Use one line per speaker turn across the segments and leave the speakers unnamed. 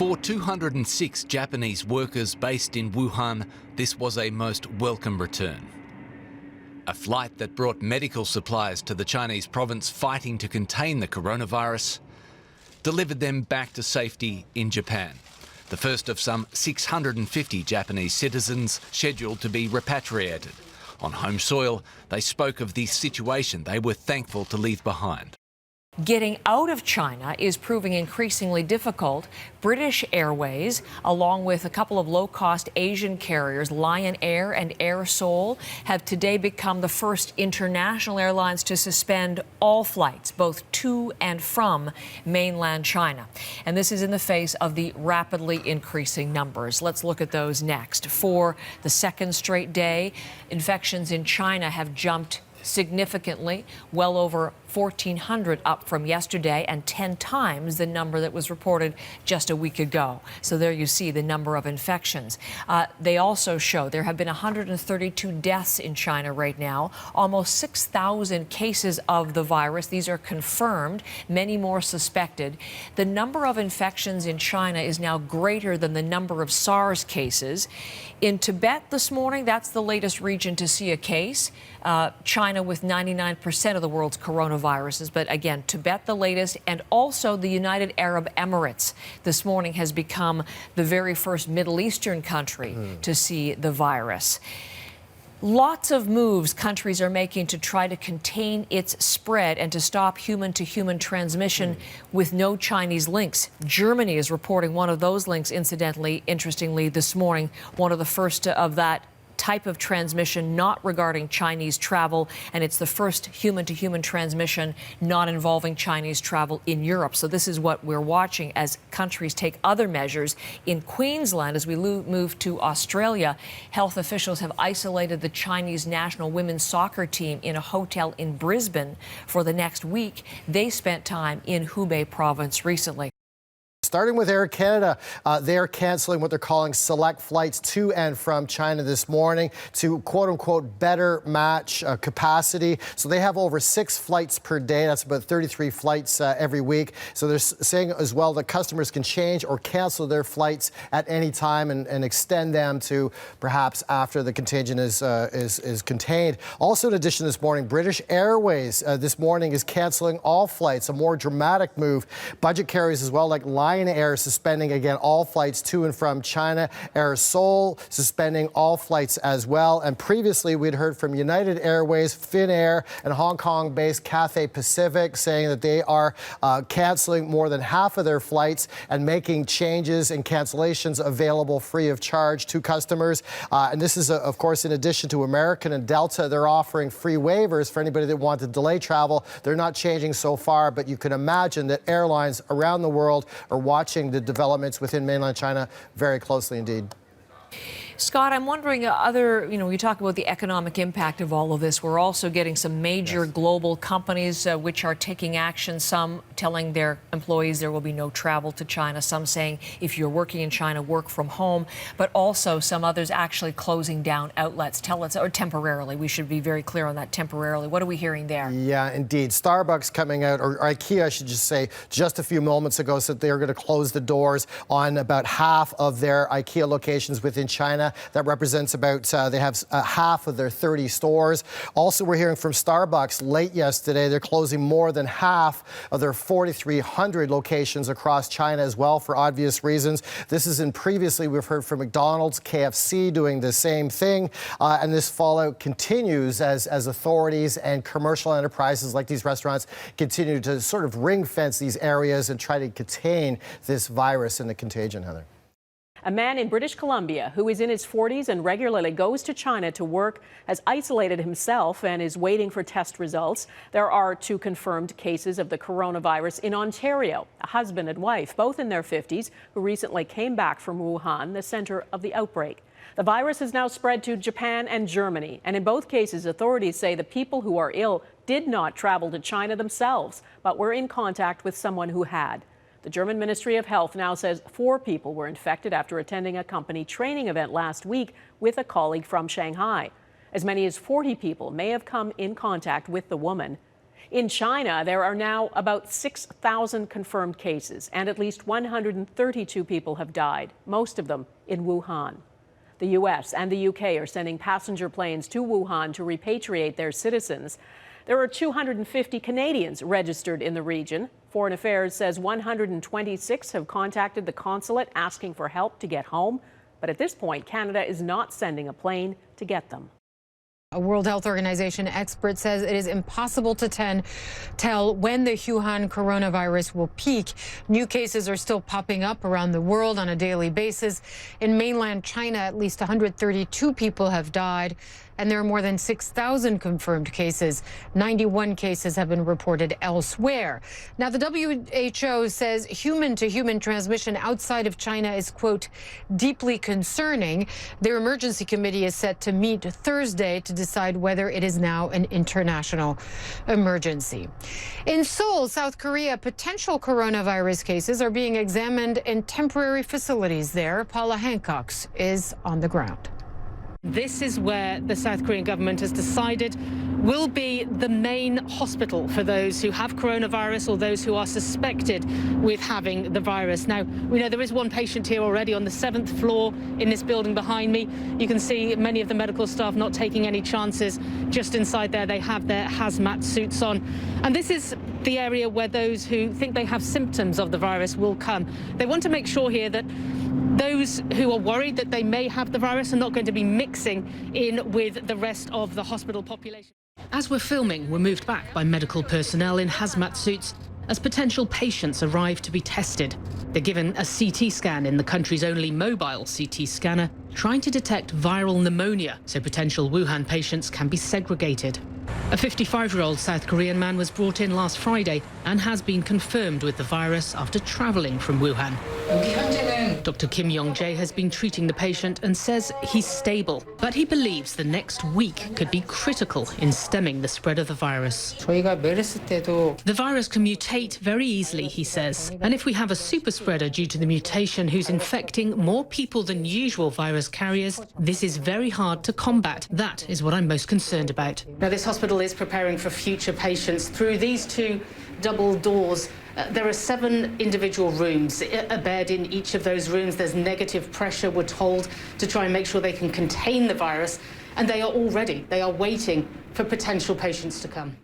For 206 Japanese workers based in Wuhan, this was a most welcome return. A flight that brought medical supplies to the Chinese province fighting to contain the coronavirus delivered them back to safety in Japan, the first of some 650 Japanese citizens scheduled to be repatriated. On home soil, they spoke of the situation they were thankful to leave behind.
Getting out of China is proving increasingly difficult. British Airways, along with a couple of low-cost Asian carriers, Lion Air and Air Seoul, have today become the first international airlines to suspend all flights, both to and from mainland China. And this is in the face of the rapidly increasing numbers. Let's look at those next. For the second straight day, infections in China have jumped significantly, well over 1,400 up from yesterday and 10 times the number that was reported just a week ago. So there you see the number of infections. They also show there have been 132 deaths in China right now, almost 6,000 cases of the virus. These are confirmed, many more suspected. The number of infections in China is now greater than the number of SARS cases. In Tibet this morning, that's the latest region to see a case. China with 99% of the world's coronaviruses. But again, Tibet the latest, and also the United Arab Emirates this morning has become the very first Middle Eastern country to see the virus. Lots of moves countries are making to try to contain its spread and to stop human-to-human transmission with no Chinese links. Germany is reporting one of those links, incidentally, interestingly, this morning, one of the first of that type of transmission not regarding Chinese travel, and it's the first human-to-human transmission not involving Chinese travel in Europe. So this is what we're watching as countries take other measures. In Queensland, as we move to Australia, health officials have isolated the Chinese national women's soccer team in a hotel in Brisbane for the next week. They spent time in Hubei province recently.
Starting with Air Canada, they're canceling what they're calling select flights to and from China this morning to quote-unquote better match capacity. So they have over 6 flights per day. That's about 33 flights every week. So they're saying as well that customers can change or cancel their flights at any time and extend them to perhaps after the contagion is contained. Also, in addition this morning, British Airways this morning is canceling all flights, a more dramatic move. Budget carriers as well, like Lion Air, suspending again all flights to and from China. Air Seoul suspending all flights as well. And previously we'd heard from United Airways, Finnair, and Hong Kong-based Cathay Pacific saying that they are canceling more than half of their flights and making changes and cancellations available free of charge to customers. And this is, of course, in addition to American and Delta. They're offering free waivers for anybody that wants to delay travel. They're not changing so far, but you can imagine that airlines around the world are watching the developments within mainland China very closely indeed.
Scott, I'm wondering, you talk about the economic impact of all of this. We're also getting some major global companies which are taking action, some telling their employees there will be no travel to China, some saying if you're working in China, work from home, but also some others actually closing down outlets. Tell us, or temporarily. We should be very clear on that, temporarily. What are we hearing there? Yeah, indeed. Starbucks coming out, or IKEA, I should just say, just a few moments ago said they're going to close the doors on about half of their IKEA locations within China. That represents about, they have half of their 30 stores. Also, we're hearing from Starbucks late yesterday, they're closing more than half of their 4,300 locations across China as well for obvious reasons. This is in previously, we've heard from McDonald's, KFC doing the same thing. And this fallout continues as authorities and commercial enterprises like these restaurants continue to sort of ring fence these areas and try to contain this virus and the contagion, Heather.
A man in British Columbia who is in his 40s and regularly goes to China to work has isolated himself and is waiting for test results. There are 2 confirmed cases of the coronavirus in Ontario, a husband and wife, both in their 50s, who recently came back from Wuhan, the center of the outbreak. The virus has now spread to Japan and Germany, and in both cases, authorities say the people who are ill did not travel to China themselves, but were in contact with someone who had. The German Ministry of Health now says 4 people were infected after attending a company training event last week with a colleague from Shanghai. As many as 40 people may have come in contact with the woman. In China, there are now about 6,000 confirmed cases, and at least 132 people have died, most of them in Wuhan. The U.S. and the U.K. are sending passenger planes to Wuhan to repatriate their citizens. There are 250 Canadians registered in the region. Foreign Affairs says 126 have contacted the consulate asking for help to get home. But at this point, Canada is not sending a plane to get them.
A World Health Organization expert says it is impossible to tell when the Wuhan coronavirus will peak. New cases are still popping up around the world on a daily basis. In mainland China, at least 132 people have died, and there are more than 6,000 confirmed cases. 91 cases have been reported elsewhere. Now, the WHO says human-to-human transmission outside of China is, quote, deeply concerning. Their emergency committee is set to meet Thursday to decide whether it is now an international emergency. In Seoul, South Korea, potential coronavirus cases are being examined in temporary facilities there. Paula Hancock is on the ground. This is where the South Korean government has decided will be the main hospital for those who have coronavirus or those who are suspected with having the virus. Now, we know there is one patient here already on the 7th floor in this building behind me. You can see many of the medical staff not taking any chances. Just inside there, they have their hazmat suits on. And this is the area where those who think they have symptoms of the virus will come. They want to make sure here that those who are worried that they may have the virus are not going to be mixing in with the rest of the hospital population. As we're filming, we're moved back by medical personnel in hazmat suits as potential patients arrive to be tested. They're given a CT scan in the country's only mobile CT scanner, trying to detect viral pneumonia so potential Wuhan patients can be segregated. A 55-year-old South Korean man was brought in last Friday and has been confirmed with the virus after traveling from Wuhan. Dr. Kim Yong-jae has been treating the patient and says he's stable, but he believes the next week could be critical in stemming the spread of the virus. The virus can mutate very easily, he says, and if we have a super spreader due to the mutation who's infecting more people than usual virus carriers, this is very hard to combat. That is what I'm most concerned about. Now, this hospital is preparing for future patients through these two double doors. There are 7 individual rooms, a bed in each of those rooms. There's negative pressure, we're told, to try and make sure they can contain the virus. And they are waiting for potential patients to come.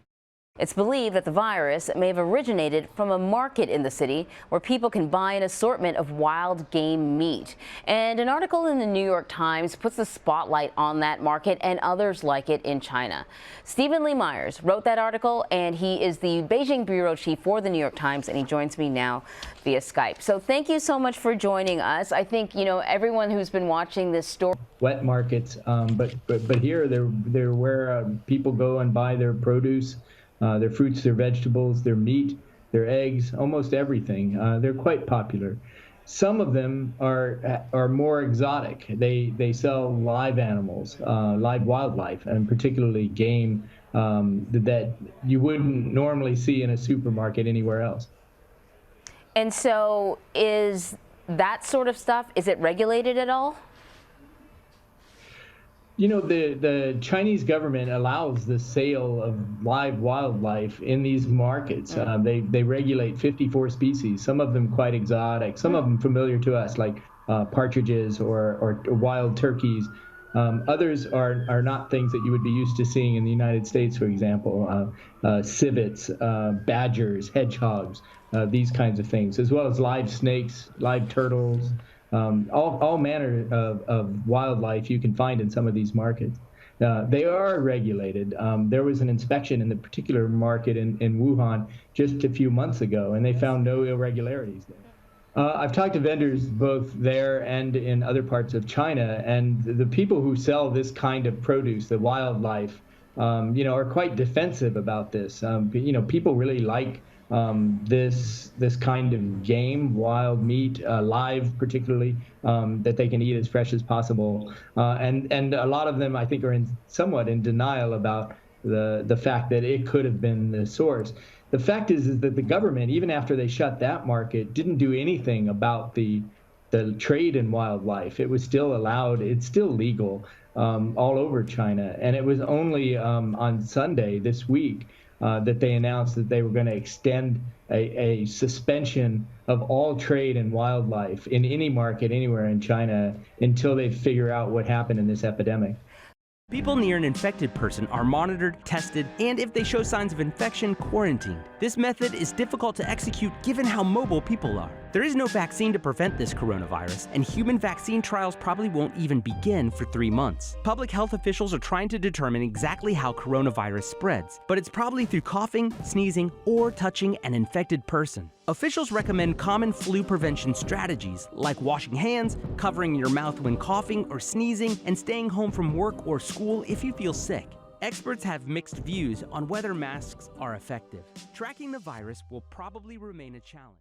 It's believed that the virus may have originated from a market in the city where people can buy an assortment of wild game meat. And an article in the New York Times puts the spotlight on that market and others like it in China. Stephen Lee Myers wrote that article, and he is the Beijing bureau chief for the New York Times, and he joins me now via Skype. So thank you so much for joining us. I think, everyone who's been watching this story.
Wet markets, but here they're where people go and buy their produce. Their fruits, their vegetables, their meat, their eggs, almost everything. They're quite popular. Some of them are more exotic. They sell live animals, live wildlife, and particularly game that you wouldn't normally see in a supermarket anywhere else.
And so is that sort of stuff, is it regulated at all?
The Chinese government allows the sale of live wildlife in these markets. They regulate 54 species, some of them quite exotic, some of them familiar to us, like partridges or wild turkeys. Others are not things that you would be used to seeing in the United States, for example, civets, badgers, hedgehogs, these kinds of things, as well as live snakes, live turtles. All manner of wildlife you can find in some of these markets. They are regulated. There was an inspection in the particular market in Wuhan just a few months ago, and they found no irregularities there. I've talked to vendors both there and in other parts of China, and the people who sell this kind of produce, the wildlife, are quite defensive about this. People really like this kind of game, wild meat, live particularly, that they can eat as fresh as possible. And a lot of them, I think, are somewhat in denial about the fact that it could have been the source. The fact is that the government, even after they shut that market, didn't do anything about the trade in wildlife. It was still allowed. It's still legal all over China. And it was only on Sunday this week that they announced that they were going to extend a suspension of all trade in wildlife in any market anywhere in China until they figure out what happened in this epidemic.
People near an infected person are monitored, tested, and if they show signs of infection, quarantined. This method is difficult to execute given how mobile people are. There is no vaccine to prevent this coronavirus, and human vaccine trials probably won't even begin for 3 months. Public health officials are trying to determine exactly how coronavirus spreads, but it's probably through coughing, sneezing, or touching an infected person. Officials recommend common flu prevention strategies like washing hands, covering your mouth when coughing or sneezing, and staying home from work or school if you feel sick. Experts have mixed views on whether masks are effective. Tracking the virus will probably remain a challenge.